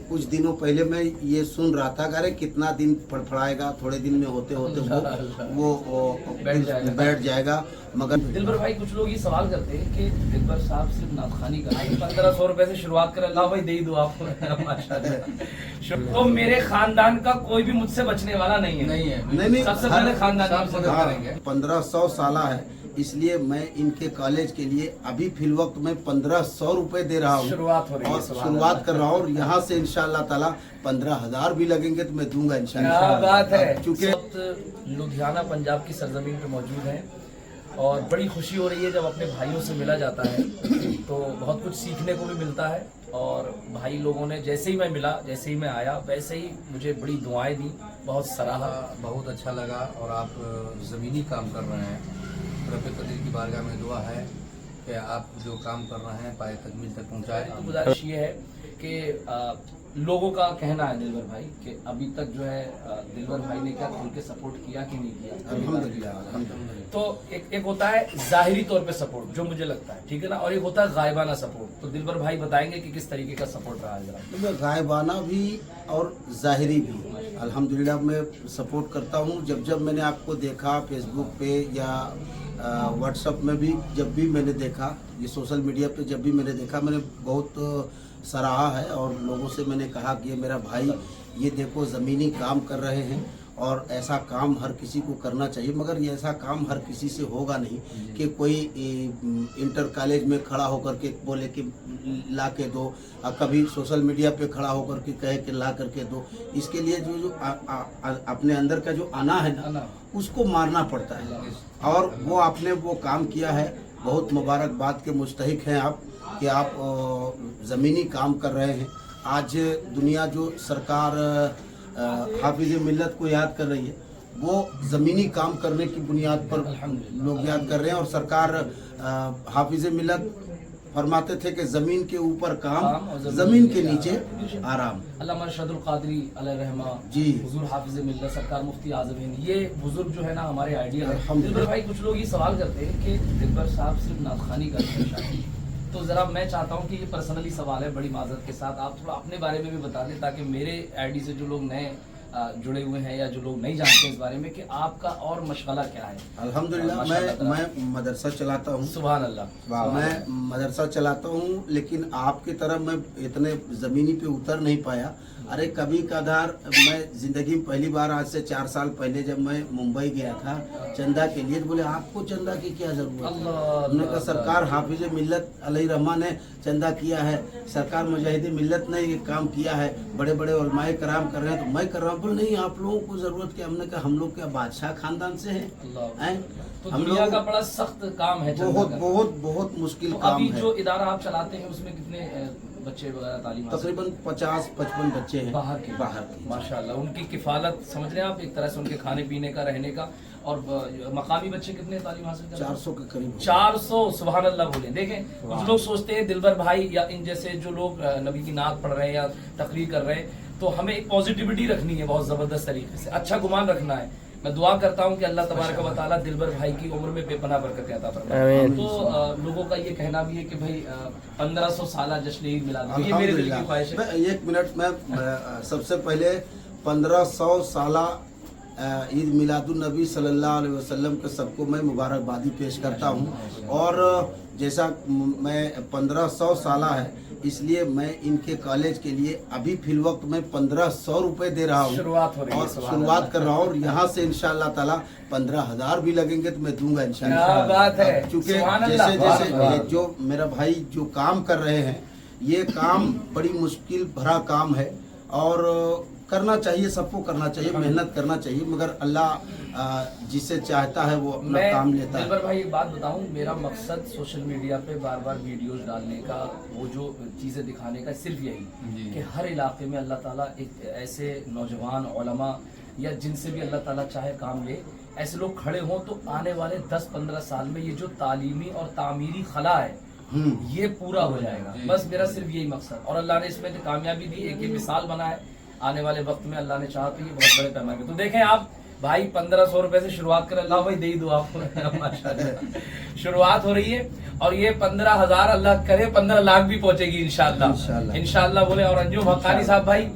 कुछ दिनों पहले मैं ये सुन रहा था कि अरे कितना दिन फड़फड़ाएगा, थोड़े दिन में होते होते वो बैठ जाएगा। मगर दिलबर भाई कुछ लोग ये सवाल करते हैं कि दिलबर साहब सिर्फ नाथखानी का 1500 रुपए से शुरुआत करें, ला भाई दे ही दो आपको माशाल्लाह। तो मेरे खानदान का कोई भी मुझसे बचने वाला नहीं है। नहीं सबसे पहले खानदान करेंगे। 1500 साला है, इसलिए मैं इनके कॉलेज के लिए अभी फिल वक्त में 1500 रुपए दे रहा हूँ। शुरुआत हो रही है, और शुरुआत कर रहा हूँ, और यहाँ से इंशाल्लाह ताला 15,000 भी लगेंगे तो मैं दूंगा इंशाल्लाह। क्या बात है। चूँकि लुधियाना पंजाब की सरजमीन पे मौजूद है और बड़ी खुशी हो रही है जब अपने भाइयों से मिला जाता है तो बहुत कुछ सीखने को भी मिलता है। और भाई लोगों ने जैसे ही मैं मिला, जैसे ही मैं आया, वैसे ही मुझे बड़ी दुआएं दी, बहुत सराहा, बहुत अच्छा लगा। और आप ज़मीनी काम कर रहे हैं, रब कदीर की बारगाह में दुआ है कि आप जो काम कर रहे हैं पाए तकमील तक पहुँचाए। गुजारिश ये है कि लोगों का कहना है दिलबर भाई कि अभी तक जो है दिलबर भाई ने क्या खुल के सपोर्ट किया कि नहीं किया। अल्हम्दुलिल्लाह। तो एक होता है जाहिरी तौर पे सपोर्ट जो मुझे लगता है, ठीक है ना, और एक होता है गायबाना सपोर्ट। तो दिलबर भाई बताएंगे कि किस तरीके का सपोर्ट रहा है जरा। तो मैं गायबाना भी और ज़ाहिरी भी अल्हम्दुलिल्लाह मैं सपोर्ट करता हूँ। जब मैंने आपको देखा फेसबुक पे या व्हाट्सएप में भी, जब भी मैंने देखा, ये सोशल मीडिया पे जब भी मैंने देखा, मैंने बहुत सराहा है। और लोगों से मैंने कहा कि ये मेरा भाई, ये देखो ज़मीनी काम कर रहे हैं और ऐसा काम हर किसी को करना चाहिए। मगर ये ऐसा काम हर किसी से होगा नहीं कि कोई इंटर कॉलेज में खड़ा होकर के बोले कि ला के दो, कभी सोशल मीडिया पे खड़ा होकर के कहे कि ला करके दो। इसके लिए जो अपने अंदर का जो आना है ना, उसको मारना पड़ता है। और वो आपने वो काम किया है, बहुत मुबारकबाद के मुस्तहिक हैं आप कि आप ज़मीनी काम कर रहे हैं। आज दुनिया जो सरकार हाफिज मिल्लत को याद कर रही है, वो ज़मीनी काम करने की बुनियाद पर लोग याद कर रहे हैं। और सरकार हाफिज मिल्लत फरमाते थे कि ज़मीन के ऊपर काम, ज़मीन के नीचे आराम। अल्लामा अरशदुल क़ादरी अलैहि रहमा जी, हुजूर हाफिज मिल्लत सरकार मुफ्ती आज़म हिंद, ये बुजुर्ग जो है ना हमारे आइडियल है। दिलबर भाई कुछ लोग ये सवाल करते हैं कि दिलबर साहब सिर्फ नाथखानी का पेशा है, तो ज़रा मैं चाहता हूँ कि ये पर्सनली सवाल है, बड़ी माजरत के साथ आप थोड़ा अपने बारे में भी बता दें ताकि मेरे आईडी से जो लोग नए जुड़े हुए हैं या जो लोग नहीं जानते हैं इस बारे में कि आपका और मशगला क्या है। अल्हम्दुलिल्लाह मैं मदरसा चलाता हूँ। सुभान अल्लाह। मैं मदरसा चलाता हूँ, लेकिन आपकी तरह मैं इतने ज़मीनी पे उतर नहीं पाया। अरे कभी कदार मैं ज़िंदगी में पहली बार, आज से 4 साल पहले जब मैं मुंबई गया था चंदा के लिए, तो बोले आपको चंदा की क्या ज़रूरत है। हमने कहा सरकार हाफिज मिल्लत अलैहि रहमा ने चंदा किया है, सरकार मुजाहिद मिल्लत ने ये काम किया है, बड़े बड़े उलमाए कराम कर रहे हैं तो मैं कर रहा हूँ। बोले नहीं, आप लोगों को ज़रूरत क्या। हमने कहा हम लोग क्या बादशाह खानदान से हैं? तो दुनिया का बड़ा सख्त काम है, बहुत मुश्किल तो काम अभी है। जो इदारा आप चलाते हैं उसमें कितने बच्चे वगैरह तालीम? तकरीबन 50-55 बच्चे हैं बाहर के। माशाल्लाह, उनकी किफालत समझ रहे हैं आप, एक तरह से उनके खाने पीने का, रहने का। और मकामी बच्चे कितने तालीम हासिल कर रहे हैं? 400 के करीब। 400, सुभान अल्लाह बोले। देखें कुछ लोग सोचते हैं दिलबर भाई या इन जैसे जो लोग नबी की नात पढ़ रहे हैं या तकरीर कर रहे हैं, तो हमें एक पॉजिटिविटी रखनी है बहुत ज़बरदस्त तरीके से, अच्छा गुमान रखना है। मैं दुआ करता हूं कि अल्लाह तबारक व तआला दिलबर भाई की उम्र में बेपनाह बरकत अता फरमाए। तो लोगों का ये कहना भी है कि भाई 1500 साल जश्न ईद मिलाद, ये मेरे दिल की ख्वाहिश है। एक मिनट में सबसे पहले 1500 साला ईद मिलादुन नबी सल्लल्लाहु अलैहि वसल्लम के सबको मैं मुबारकबादी पेश करता हूँ। और जैसा मैं 1500 साला है, इसलिए मैं इनके कॉलेज के लिए अभी फिल वक्त में 1500 रुपए दे रहा हूँ। शुरुआत हो रही है, और शुरुआत कर रहा हूँ, और यहाँ से इंशाल्लाह ताला 15,000 भी लगेंगे तो मैं दूंगा इंशाल्लाह। क्या बात है। चूँकि जैसे जो मेरा भाई जो काम कर रहे हैं, ये काम बड़ी मुश्किल भरा काम है और करना चाहिए, सबको करना चाहिए, मेहनत करना चाहिए। मगर अल्लाह जिसे चाहता है वो अपना काम लेता है। दिलबर भाई एक बात बताऊं, मेरा मकसद सोशल मीडिया पे बार बार वीडियोस डालने का, वो जो चीज़ें दिखाने का सिर्फ यही कि हर इलाके में अल्लाह ताला एक ऐसे नौजवान उलमा या जिनसे भी अल्लाह ताला चाहे काम ले, ऐसे लोग खड़े हों तो आने वाले 10-15 साल में ये जो तालीमी और तामीरी खला है ये पूरा हो जाएगा। बस मेरा सिर्फ यही मकसद, और अल्लाह ने इसमें कामयाबी दी, एक ये मिसाल बना है। आने वाले वक्त में अल्लाह ने चाहा तो ये बहुत बड़े पैमाने पे। तो देखें आप भाई 1500 रुपए से शुरुआत कर, अल्लाह भाई दे ही दो आपको माशाल्लाह। शुरुआत हो रही है और ये 15,000 अल्लाह करे 15 लाख भी पहुंचेगी इंशाल्लाह इंशाल्लाह बोले। और अंजुम हक्कानी साहब भाई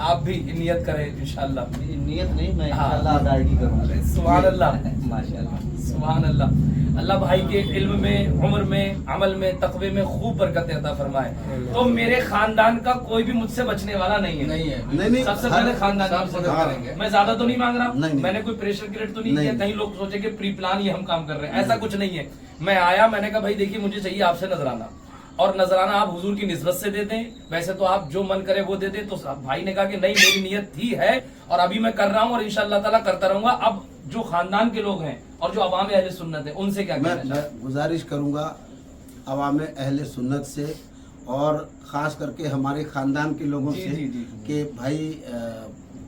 आप भी नियत करें इंशाल्लाह। नियत नहीं, मैं इंशाल्लाह अदायगी करूंगा। सुभान अल्लाह माशाल्लाह, सुभान अल्लाह। अल्लाह भाई के इल्म में, उम्र में, अमल में, तकवे में खूब बरकत अता फरमाए। तो मेरे खानदान का कोई भी मुझसे बचने वाला नहीं है। नहीं है, नहीं सबसे पहले खानदान की मदद हाँ। करेंगे। मैं ज्यादा तो नहीं मांग रहा, नहीं। मैंने कोई प्रेशर क्रिएट तो नहीं नहीं। किया, कहीं लोग सोचे कि प्री प्लान ही हम काम कर रहे हैं, ऐसा कुछ नहीं है। मैं आया, मैंने कहा भाई देखिए मुझे चाहिए आपसे नजराना, और नजराना आप हुजूर की निस्बत से दे दें, वैसे तो आप जो मन करे वो दे दें। तो भाई ने कहा कि नहीं मेरी नियत थी है और अभी मैं कर रहा हूँ और इंशाअल्लाह ताला करता रहूंगा। अब जो खानदान के लोग हैं और जो अवाम अहले सुन्नत है उनसे क्या कहना मैं गुजारिश करूंगा अवाम अहले सुन्नत से और खास करके हमारे खानदान के लोगों जी, से जी, जी। कि भाई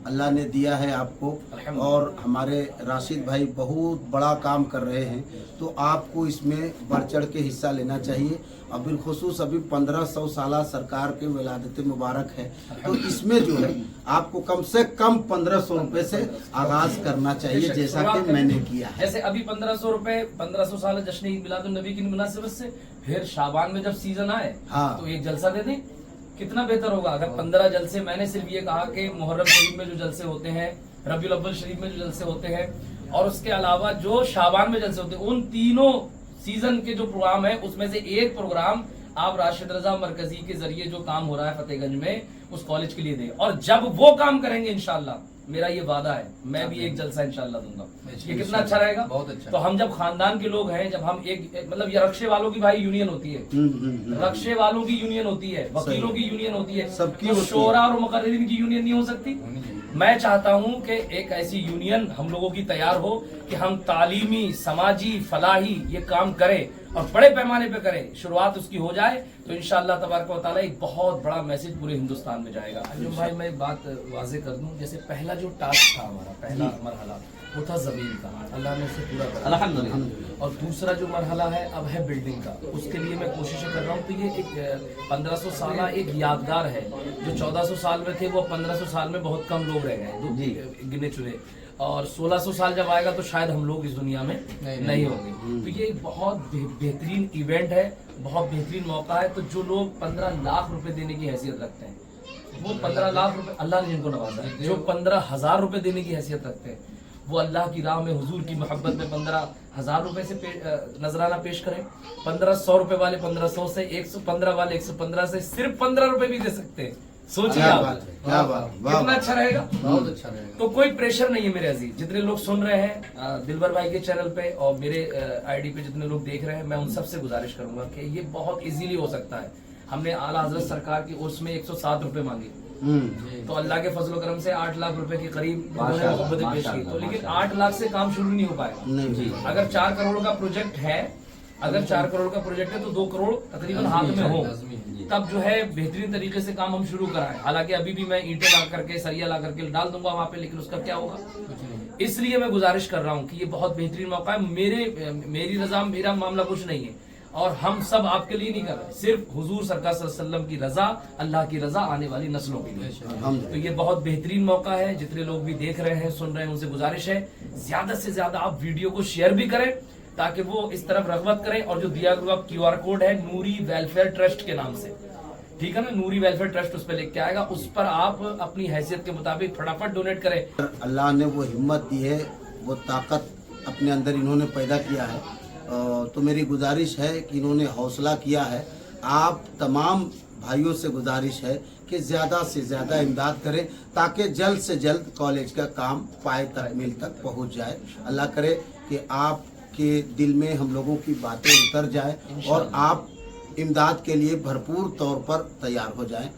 अल्लाह ने दिया है आपको और हमारे राशिद भाई बहुत बड़ा काम कर रहे हैं, तो आपको इसमें बढ़ चढ़ के हिस्सा लेना चाहिए। और बिलखुसूस अभी 1500 साला सरकार के विलादत मुबारक है, तो इसमें जो है आपको कम से कम 1500 रुपए से आगाज करना चाहिए, जैसा कि मैंने किया है। जैसे अभी 1500 रुपए 1500 साल जश्न ईद मिलादुन नबी की मुनासिबत से, फिर शाबान में जब सीजन आए हाँ। तो एक जलसा दे दें, कितना बेहतर होगा। अगर 15 जलसे, मैंने सिर्फ ये कहा कि मुहर्रम शरीफ में जो जलसे होते हैं, रबीउल अव्वल शरीफ में जो जलसे होते हैं, और उसके अलावा जो शाबान में जलसे होते हैं, उन तीनों सीजन के जो प्रोग्राम है उसमें से एक प्रोग्राम आप राशिद रजा मरकजी के जरिए जो काम हो रहा है फतेहगंज में उस कॉलेज के लिए दें। और जब वो काम करेंगे इंशाल्लाह, मेरा ये वादा है, मैं भी एक जलसा इंशाल्लाह दूंगा। ये कितना अच्छा रहेगा, बहुत अच्छा। तो हम जब खानदान के लोग हैं, जब हम एक मतलब ये रक्शे वालों की भाई यूनियन होती है, रक्शे वालों की यूनियन होती है, वकीलों की यूनियन होती है, सबकी तो होती है। शोरा और मुकर्रिरीन की यूनियन नहीं हो सकती। मैं चाहता हूं कि एक ऐसी यूनियन हम लोगों की तैयार हो कि हम तालीमी, समाजी, फलाही ये काम करें और बड़े पैमाने पे करें। शुरुआत उसकी हो जाए तो इंशाअल्लाह तबारक व तआला एक बहुत बड़ा मैसेज पूरे हिंदुस्तान में जाएगा। अंजुम भाई मैं बात वाजे कर दूं, जैसे पहला जो टास्क था हमारा, पहला मरहला वो था जमीन का, अल्लाह ने उसे पूरा करा अल्हम्दुलिल्लाह। और दूसरा जो मरहला है अब है बिल्डिंग का, उसके लिए मैं कोशिश कर रहा हूँ। तो ये एक 1500 साल एक यादगार है। जो 1400 साल में थे वो 1500 साल में बहुत कम लोग रह गए, गिने चुने, और 1600 साल जब आएगा तो शायद हम लोग इस दुनिया में नहीं होंगे। तो ये एक बहुत बेहतरीन इवेंट है, बहुत बेहतरीन मौका है। तो जो लोग 15 लाख रुपए देने की हैसियत रखते हैं, वो 15 लाख रुपए अल्लाह ने जिनको नवाजा है, जो 15,000 रुपए देने की हैसियत रखते हैं, वो अल्लाह की राह में हुजूर की मोहब्बत में 15,000 रुपए से नजराना पेश करें। 1500 रुपए वाले 1500 से, 115 वाले 115 से, सिर्फ 15 रुपए भी दे सकते हैं। सोचिए क्या आप, बात है, क्या बात, वाह, कितना अच्छा रहेगा। बहुत अच्छा रहेगा। तो कोई प्रेशर नहीं है मेरे अजीज, जितने लोग सुन रहे हैं दिलबर भाई के चैनल पे और मेरे आईडी पे जितने लोग देख रहे हैं, मैं उन सबसे गुजारिश करूंगा कि ये बहुत इजीली हो सकता है। हमने आला हजरत सरकार की उर्स में 107 रुपए मांगे, तो अल्लाह के फजल करम से 8 लाख रुपए के करीब उन्होंने मोहब्बतें पेश की। तो लेकिन 8 लाख से काम शुरू नहीं हो पाएगा। नहीं, अगर 4 करोड़ का प्रोजेक्ट है, अगर 4 करोड़ का प्रोजेक्ट है तो 2 करोड़ तकरीबन हाथ में हो, तब जो है बेहतरीन तरीके से काम हम शुरू कराएं। हालांकि अभी भी मैं ईंटें ला करके, सरिया ला करके डाल दूंगा वहां पे, लेकिन उसका क्या होगा। इसलिए मैं गुजारिश कर रहा हूँ कि ये बहुत बेहतरीन मौका है। मेरी रजा, मेरा मामला कुछ नहीं है, और हम सब आपके लिए नहीं कर रहे, सिर्फ हुजूर सरकार सल्लल्लाहु अलैहि वसल्लम की रजा, अल्लाह की रजा आने वाली नस्लों के लिए। तो ये बहुत बेहतरीन मौका है। जितने लोग भी देख रहे हैं, सुन रहे हैं, उनसे गुजारिश है ज्यादा से ज्यादा आप वीडियो को शेयर भी करें ताकि वो इस तरफ रग़बत करें। और जो दिया हुआ QR कोड है नूरी वेलफेयर ट्रस्ट के नाम से, ठीक है ना, नूरी वेलफेयर ट्रस्ट उस पर लिख के आएगा, उस पर आप अपनी हैसियत के मुताबिक फटाफट डोनेट करें। अल्लाह ने वो हिम्मत दी है, वो ताकत अपने अंदर इन्होंने पैदा किया है, तो मेरी गुजारिश है कि इन्होंने हौसला किया है। आप तमाम भाइयों से गुजारिश है कि ज़्यादा से ज़्यादा इमदाद करें ताकि जल्द से जल्द कॉलेज का काम पाए तकमील तक पहुंच जाए। अल्लाह करे कि आपके दिल में हम लोगों की बातें उतर जाए और आप इमदाद के लिए भरपूर तौर पर तैयार हो जाएं।